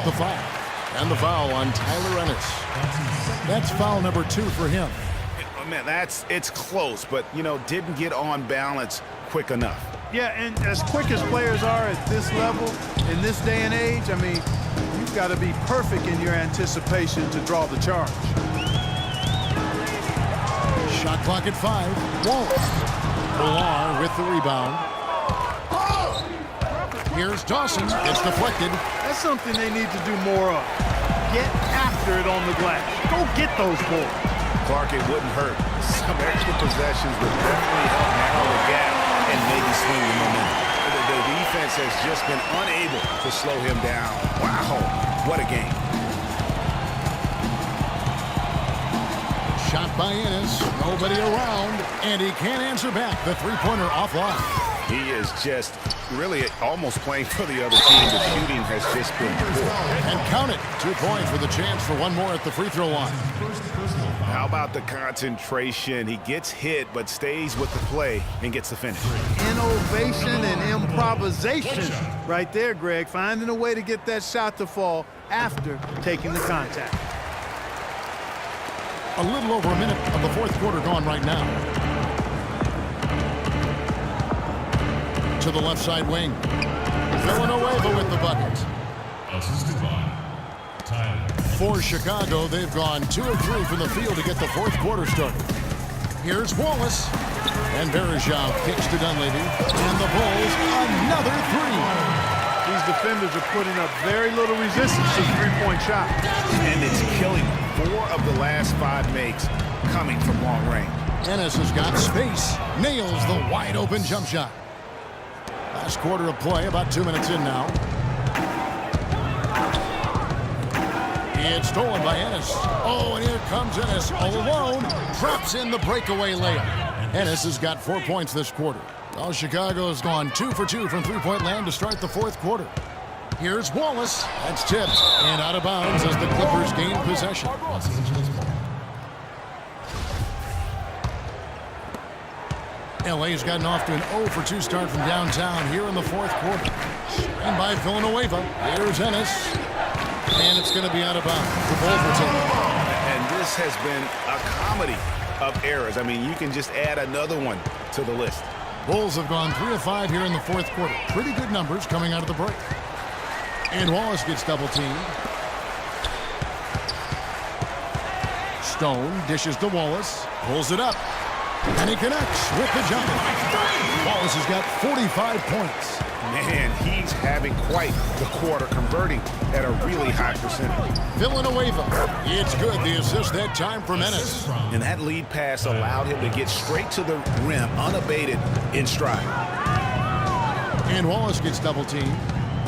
the foul. And the foul on Tyler Ennis. That's foul number 2 for him. Man, it's close, but, didn't get on balance quick enough. Yeah, and as quick as players are at this level, in this day and age, I mean, you've got to be perfect in your anticipation to draw the charge. Shot clock at 5. Wallace. Villar with the rebound. Here's Dawson. It's deflected. That's something they need to do more of. Get after it on the glass. Go get those balls. Clark, it wouldn't hurt. Some extra possessions would definitely help narrow the gap and maybe swing the momentum. The defense has just been unable to slow him down. Wow, what a game. Shot by Ennis. Nobody around. And he can't answer back. The three-pointer offline. He is just really almost playing for the other team. The shooting has just been poor. And count it. 2 points with a chance for one more at the free throw line. How about the concentration? He gets hit but stays with the play and gets the finish. Innovation and improvisation right there, Greg. Finding a way to get that shot to fall after taking the contact. A little over a minute of the fourth quarter gone right now. To the left side wing. Villanueva with the bucket. Assisted by Tyler. For Chicago, they've gone 2 of 3 from the field to get the fourth quarter started. Here's Wallace. And Berejau kicks to Dunleavy. And the Bulls, another 3. These defenders are putting up very little resistance to three-point shot. And it's killing 4 of the last 5 makes coming from long range. Ennis has got space. Nails the wide-open jump shot. Last quarter of play, about 2 minutes in now. It's stolen by Ennis. Oh, and here comes Ennis all alone. Drops in the breakaway layup. Ennis has got 4 points this quarter. Well, Chicago has gone 2 for 2 from three-point land to start the fourth quarter. Here's Wallace. That's tipped and out of bounds as the Clippers gain possession. LA's gotten off to an 0 for 2 start from downtown here in the fourth quarter. And by Villanueva, here's Ennis. And it's going to be out of bounds. The Bulls will take it. And this has been a comedy of errors. I mean, you can just add another one to the list. Bulls have gone 3 of 5 here in the fourth quarter. Pretty good numbers coming out of the break. And Wallace gets double-teamed. Stone dishes to Wallace. Pulls it up. And he connects with the jumper. Wallace has got 45 points. Man, he's having quite the quarter, converting at a really high percentage. Villanueva. It's good. The assist that time from Ennis. And that lead pass allowed him to get straight to the rim, unabated, in stride. And Wallace gets double-teamed.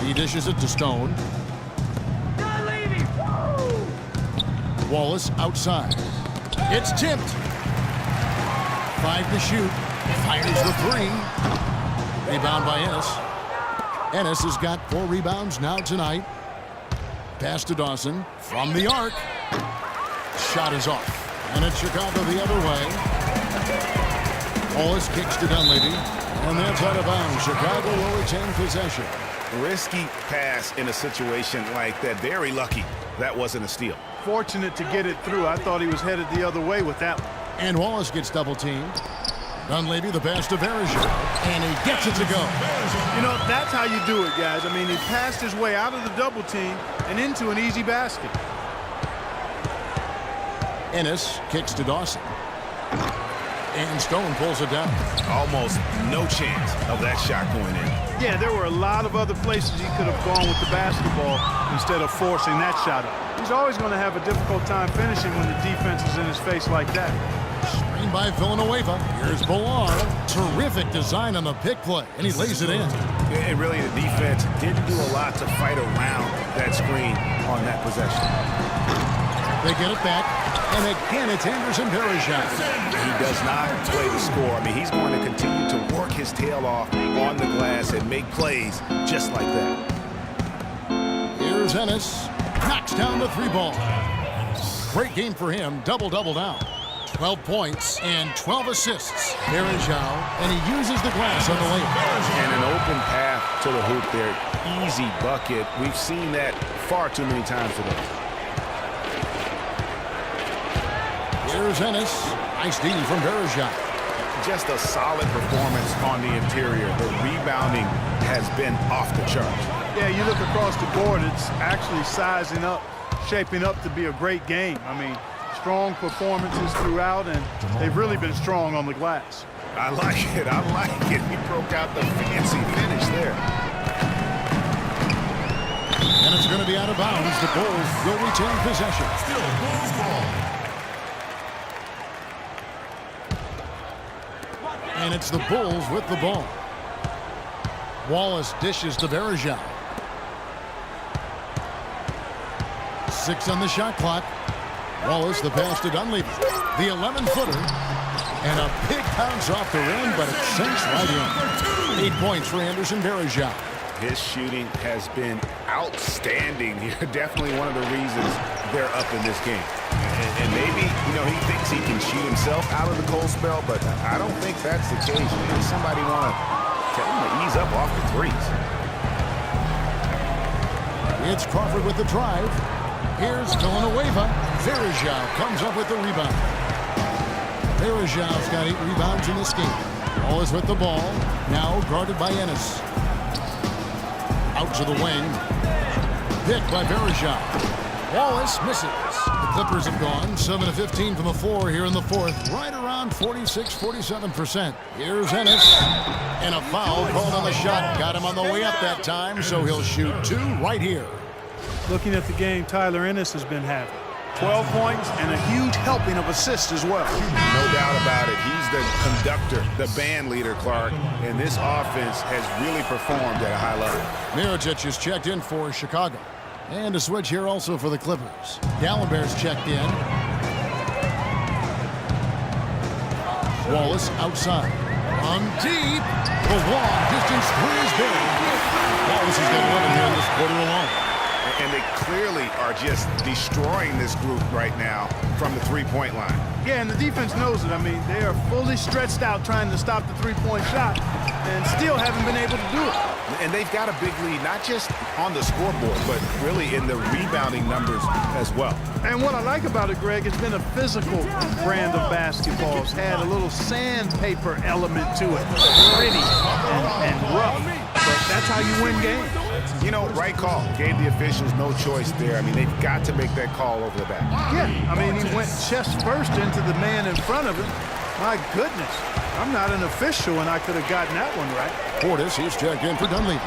He dishes it to Stone. Wallace outside. It's tipped. 5 to shoot. Fires the 3. Rebound by Ennis. Ennis has got 4 rebounds now tonight. Pass to Dawson from the arc. Shot is off. And it's Chicago the other way. Wallace kicks to Dunleavy. And that's out of bounds. Chicago will retain possession. Risky pass in a situation like that. Very lucky that wasn't a steal. Fortunate to get it through. I thought he was headed the other way with that one. And Wallace gets double-teamed. Dunleavy the pass to Berejau. And he gets it to go. You know, that's how you do it, guys. I mean, he passed his way out of the double team and into an easy basket. Ennis kicks to Dawson. And Stone pulls it down. Almost no chance of that shot going in. Yeah, there were a lot of other places he could have gone with the basketball instead of forcing that shot up. He's always going to have a difficult time finishing when the defense is in his face like that. Screen by Villanueva. Here's Villar. Terrific design on the pick play, and he lays it in. And really, the defense didn't do a lot to fight around that screen on that possession. They get it back, and again it's Anderson Berejau. He does not play the score. I mean, he's going to continue to work his tail off on the glass and make plays just like that. Here's Ennis. Knocks down the 3-ball. Great game for him. Double-double now. 12 points and 12 assists. Berejau, and he uses the glass on the layup. And an open path to the hoop there. Easy bucket. We've seen that far too many times today. Here's Ennis. Nice D from Bergeron. Just a solid performance on the interior. The rebounding has been off the charts. Yeah, you look across the board, it's actually sizing up, shaping up to be a great game. I mean, strong performances throughout, and they've really been strong on the glass. I like it. I like it. He broke out the fancy finish there. And it's going to be out of bounds. The Bulls will retain possession. Still Bulls ball. And it's the Bulls with the ball. Wallace dishes to Bergeron. 6 on the shot clock. Wallace, the pass to Dunleavy. The 11-footer. And a big bounce off the rim, but it sinks right in. 8 points for Anderson Bergeron. His shooting has been outstanding here. Definitely one of the reasons they're up in this game. And maybe, he thinks he can shoot himself out of the cold spell, but I don't think that's the case. Maybe somebody want to tell him to ease up off the threes. It's Crawford with the drive. Here's Villanueva. Bergeron comes up with the rebound. Bergeron's got 8 rebounds in this game. Wallace with the ball. Now guarded by Ennis. Out to the wing. Hit by Bergeron. Wallace misses. The Clippers have gone 7 of 15 from the floor here in the fourth. Right around 46-47%. Here's Ennis. And a foul called on the shot. Got him on the way up that time, so he'll shoot 2 right here. Looking at the game Tyler Ennis has been having. 12 points and a huge helping of assists as well. No doubt about it. He's the conductor, the band leader, Clark. And this offense has really performed at a high level. Mirotic is checked in for Chicago. And a switch here also for the Clippers. Gallenberg's checked in. Wallace outside. On deep. The long distance three is big. Wallace has got 11 here in this quarter alone. And they clearly are just destroying this group right now from the three-point line. Yeah, and the defense knows it. I mean, they are fully stretched out trying to stop the three-point shot and still haven't been able to do it. And they've got a big lead, not just on the scoreboard, but really in the rebounding numbers as well. And what I like about it, Greg, it's been a physical brand of basketball. It's had a little sandpaper element to it. Pretty and rough, but that's how you win games. Right call. Gave the officials no choice there. I mean, they've got to make that call over the back. Yeah, I mean, he went chest first into the man in front of him. My goodness. I'm not an official, and I could have gotten that one right. Portis, he's checked in for Dunleavy.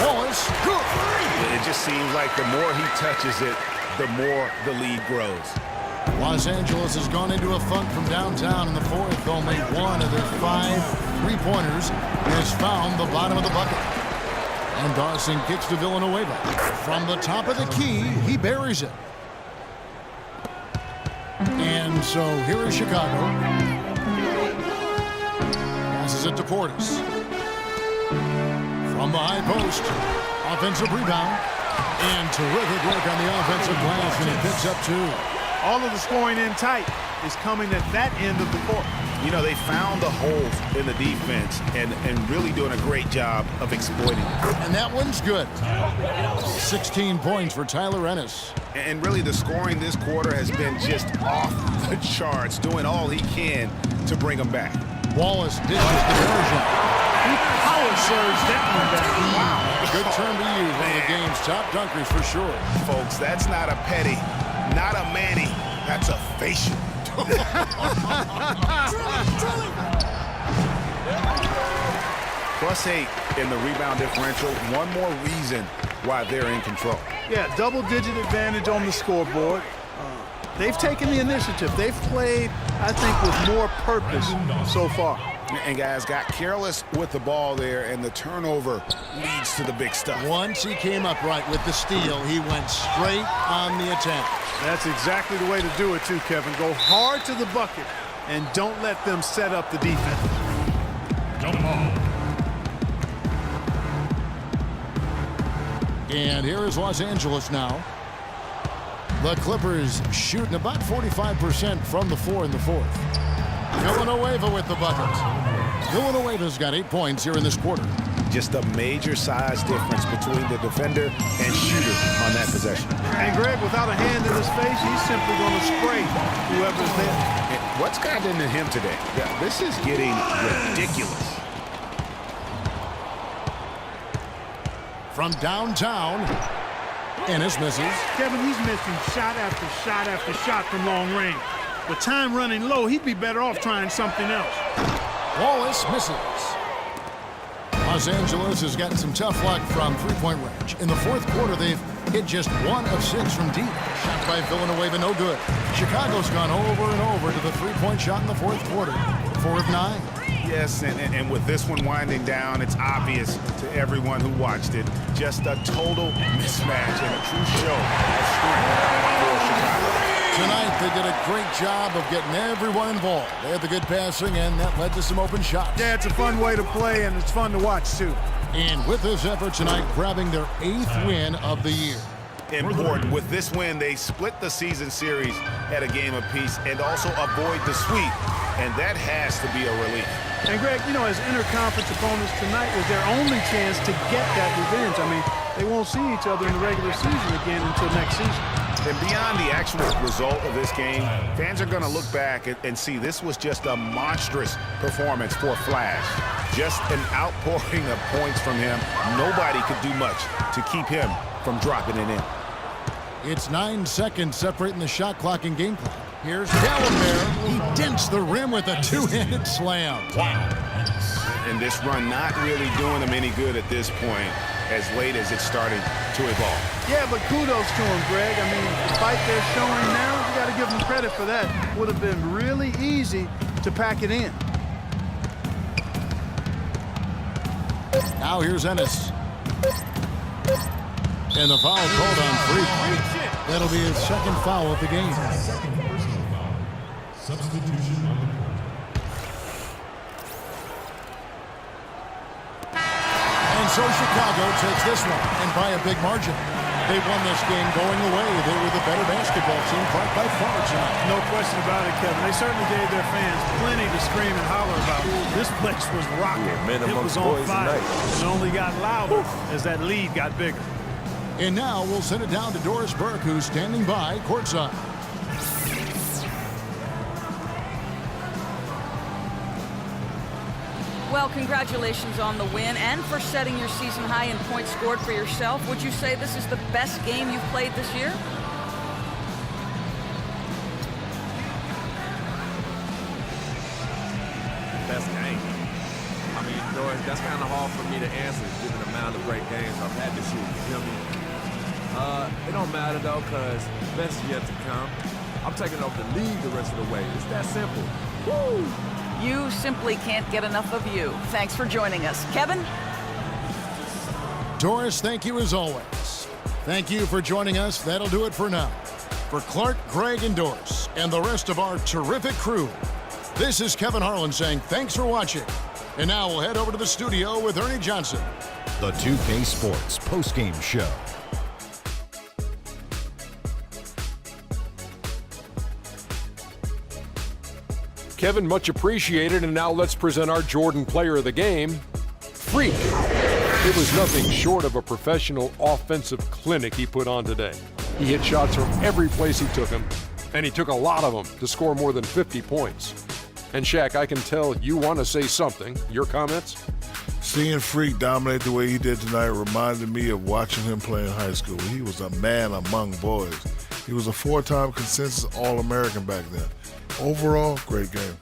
Wallace, good. It just seems like the more he touches it, the more the lead grows. Los Angeles has gone into a funk from downtown in the fourth. Only one of their 5 three-pointers has found the bottom of the bucket. And Dawson kicks to Villanueva. From the top of the key, he buries it. And so here is Chicago. Passes it to Portis. From the high post. Offensive rebound. And terrific work on the offensive glass, and he picks up 2. All of the scoring in tight is coming at that end of the court. They found the holes in the defense and really doing a great job of exploiting it. And that one's good. 16 points for Tyler Ennis. And really the scoring this quarter has been just off the charts, doing all he can to bring them back. Wallace dishes the Bergeron. He power surged that one back. Wow. Good term to use. One of the game's top dunkers for sure. Folks, that's not a petty, not a Manny. That's a facial. +8 in the rebound differential. One more reason why they're in control. Yeah, double-digit advantage on the scoreboard. They've taken the initiative. They've played, I think, with more purpose so far. And guys got careless with the ball there, and the turnover leads to the big stuff. Once he came upright with the steal, he went straight on the attack. That's exactly the way to do it too, Kevin. Go hard to the bucket and don't let them set up the defense. Jump ball. And here is Los Angeles now. The Clippers shooting about 45% from the floor in the fourth. Villanueva with the bucket. Villanueva's got 8 points here in this quarter. Just a major size difference between the defender and shooter on that possession. And Greg, without a hand in his face, he's simply going to spray whoever's there. And what's gotten into him today? Yeah, this is getting ridiculous. From downtown, Ennis misses. Kevin, he's missing shot after shot after shot from long range. With time running low, he'd be better off trying something else. Wallace misses. Los Angeles has gotten some tough luck from three-point range. In the fourth quarter, they've hit just 1 of 6 from deep. Shot by Villanueva, no good. Chicago's gone over and over to the three-point shot in the fourth quarter. 4 of 9. Yes, and with this one winding down, it's obvious to everyone who watched it. Just a total mismatch and a true show of strength for Chicago. Tonight, they did a great job of getting everyone involved. They had the good passing, and that led to some open shots. Yeah, it's a fun way to play, and it's fun to watch, too. And with this effort tonight, grabbing their 8th win of the year. Important. With this win, they split the season series at a game apiece and also avoid the sweep, and that has to be a relief. And, Greg, you know, as interconference opponents, tonight was their only chance to get that revenge. I mean, they won't see each other in the regular season again until next season. And beyond the actual result of this game, fans are going to look back and see this was just a monstrous performance for Flash. Just an outpouring of points from him. Nobody could do much to keep him from dropping it in. It's 9 seconds separating the shot clock and game clock. Here's Gallagher. He dents the rim with a two-handed slam. Wow. And this run not really doing him any good at this point, as late as it's starting to evolve. Yeah, but kudos to him, Greg. I mean, the fight they're showing now, you got to give them credit for that. Would have been really easy to pack it in. Now here's Ennis. And the foul called on Freak. That'll be his second foul of the game. Substitution on the court. And so Chicago takes this one, and by a big margin. They won this game going away. They were the better basketball team by far tonight. No question about it, Kevin. They certainly gave their fans plenty to scream and holler about. This place was rocking. It was on fire. It only got louder as that lead got bigger. And now we'll send it down to Doris Burke, who's standing by courtside. Well, congratulations on the win and for setting your season high in points scored for yourself. Would you say this is the best game you've played this year? Best game. I mean, Doris, that's kind of hard for me to answer given the amount of great games I've had this year. You feel me? It don't matter, though, because best yet to come. I'm taking over the league the rest of the way. It's that simple. Woo! You simply can't get enough of you. Thanks for joining us. Kevin? Doris, thank you as always. Thank you for joining us. That'll do it for now. For Clark, Greg, and Doris, and the rest of our terrific crew, this is Kevin Harlan saying thanks for watching. And now we'll head over to the studio with Ernie Johnson. The 2K Sports postgame show. Kevin, much appreciated, and now let's present our Jordan Player of the Game, Freak. It was nothing short of a professional offensive clinic he put on today. He hit shots from every place he took them, and he took a lot of them to score more than 50 points. And Shaq, I can tell you want to say something. Your comments? Seeing Freak dominate the way he did tonight reminded me of watching him play in high school. He was a man among boys. He was a 4-time consensus All-American back then. Overall, great game.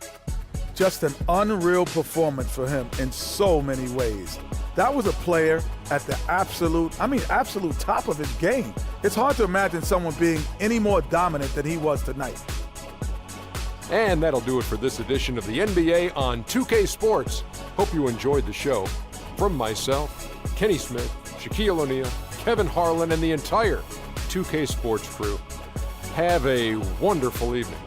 Just an unreal performance for him in so many ways. That was a player at the absolute top of his game. It's hard to imagine someone being any more dominant than he was tonight. And that'll do it for this edition of the NBA on 2K Sports. Hope you enjoyed the show. From myself, Kenny Smith, Shaquille O'Neal, Kevin Harlan, and the entire 2K Sports crew, have a wonderful evening.